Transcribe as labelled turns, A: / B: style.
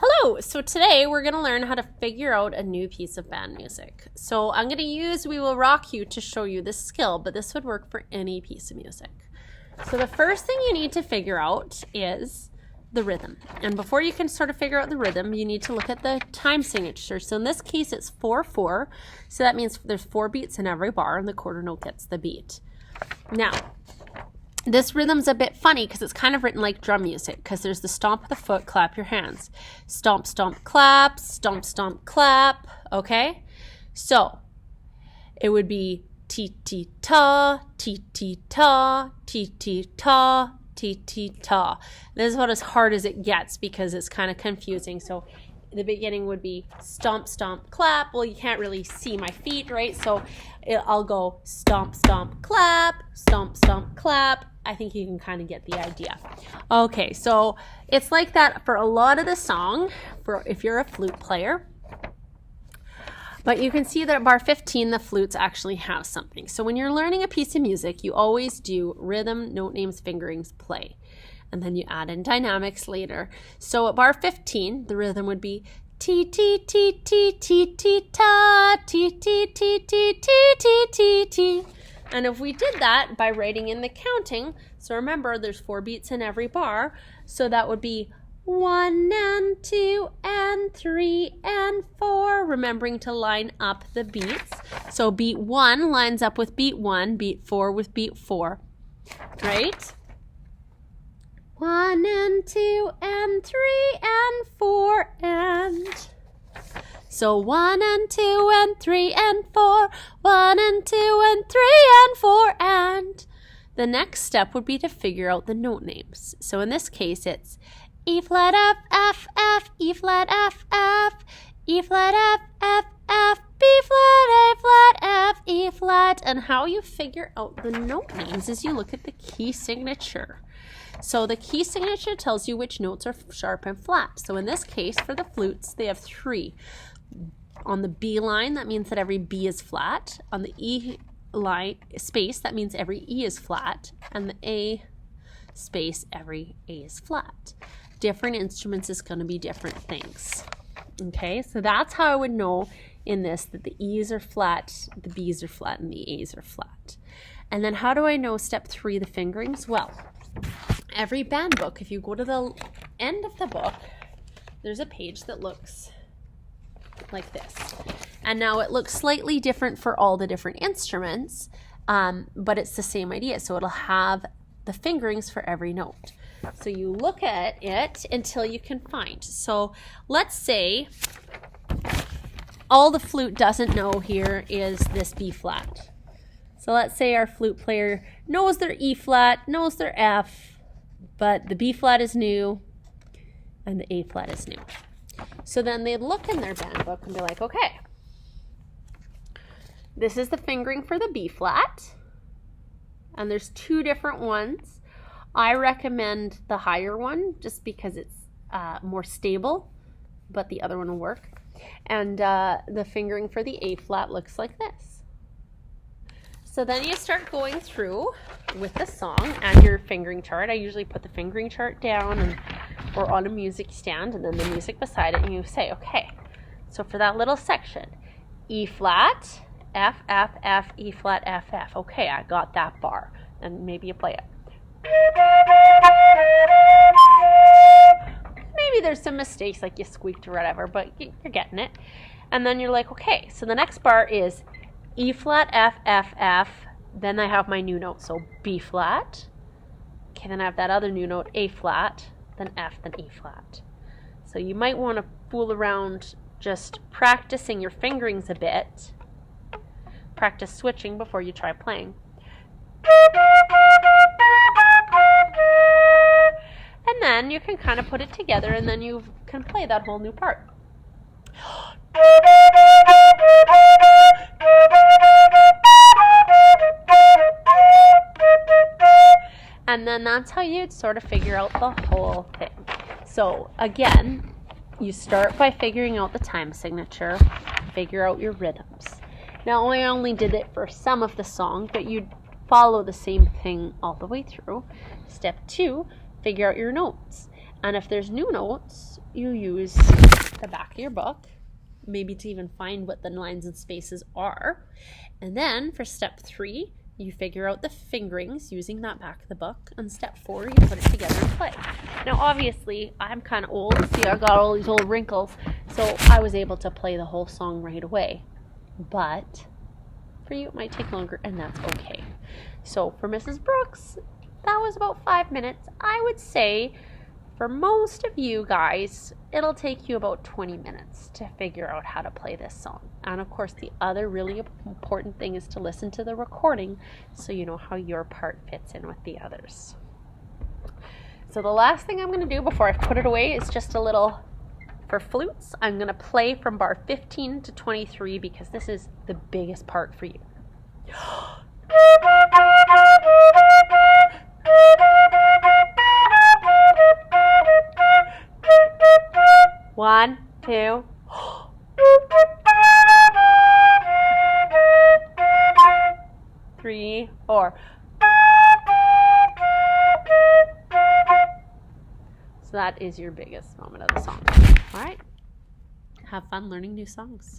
A: Hello! So today we're going to learn how to figure out a new piece of band music. So I'm going to use We Will Rock You to show you this skill, but this would work for any piece of music. So the first thing you need to figure out is the rhythm. And before you can sort of figure out the rhythm, you need to look at the time signature. So in this case, it's 4/4. So that means there's 4 beats in every bar and the quarter note gets the beat. Now, this rhythm's a bit funny because it's kind of written like drum music because there's the stomp of the foot, clap your hands. Stomp, stomp, clap, stomp, stomp, clap, okay? So it would be ti-ti-ta, ti-ti-ta, ti-ti-ta, ti-ti-ta. This is about as hard as it gets because it's kind of confusing. So the beginning would be stomp, stomp, clap. Well, you can't really see my feet, right? So I'll go stomp, stomp, clap, stomp, stomp, clap. I think you can kind of get the idea. Okay, so it's like that for a lot of the song, for if you're a flute player. But you can see that at bar 15, the flutes actually have something. So when you're learning a piece of music, you always do rhythm, note names, fingerings, play. And then you add in dynamics later. So at bar 15, the rhythm would be ti ti ti ti ti ti ta ti ti ti ti ti ti ti ti. And if we did that by writing in the counting, so remember there's 4 beats in every bar, so that would be 1 and 2 and 3 and 4, remembering to line up the beats. So beat 1 lines up with beat 1, beat 4 with beat 4, right? 1 and 2 and 3 and 4 and... So 1 and 2 and 3 and 4, 1 and 2 and 3 and 4, and the next step would be to figure out the note names. So in this case, it's E flat F F F, E flat F F, E flat F F F, B flat A flat F, E flat. And how you figure out the note names is you look at the key signature. So the key signature tells you which notes are sharp and flat. So in this case, for the flutes, they have 3. On the B line, that means that every B is flat. On the E line space, that means every E is flat. And the A space, every A is flat. Different instruments is going to be different things. Okay, so that's how I would know in this that the E's are flat, the B's are flat, and the A's are flat. And then how do I know step 3, the fingerings? Well, every band book, if you go to the end of the book, there's a page that looks like this. And now it looks slightly different for all the different instruments, but it's the same idea. So it'll have the fingerings for every note. So you look at it until you can find. So let's say all the flute doesn't know here is this B flat. So let's say our flute player knows their E flat, knows their F, but the B flat is new and the A flat is new. So then they'd look in their band book and be like, okay, this is the fingering for the B flat, and there's 2 different ones. I recommend the higher one just because it's more stable, but the other one will work. And the fingering for the A flat looks like this. So then you start going through with the song and your fingering chart. I usually put the fingering chart down or on a music stand and then the music beside it, and you say, okay, so for that little section, E flat, F, F, F, E flat, F, F. Okay, I got that bar. And maybe you play it. Maybe there's some mistakes like you squeaked or whatever, but you're getting it. And then you're like, okay, so the next bar is E flat, F, F, F. Then I have my new note, so B flat. Okay, then I have that other new note, A flat, then F, then E flat. So you might want to fool around just practicing your fingerings a bit. Practice switching before you try playing. And then you can kind of put it together and then you can play that whole new part. And then that's how you'd sort of figure out the whole thing. So again, you start by figuring out the time signature, figure out your rhythms. Now I only did it for some of the song, but you'd follow the same thing all the way through. Step 2, figure out your notes. And if there's new notes, you use the back of your book, maybe to even find what the lines and spaces are. And then for step 3, you figure out the fingerings using that back of the book. And step 4, you put it together and play. Now, obviously, I'm kind of old. See, I got all these old wrinkles. So I was able to play the whole song right away. But for you, it might take longer, and that's okay. So for Mrs. Brooks, that was about 5 minutes. I would say for most of you guys, it'll take you about 20 minutes to figure out how to play this song. And of course, the other really important thing is to listen to the recording so you know how your part fits in with the others. So the last thing I'm going to do before I put it away is just a little, for flutes, I'm going to play from bar 15 to 23 because this is the biggest part for you. One, two. Three, 4. So that is your biggest moment of the song. All right. Have fun learning new songs.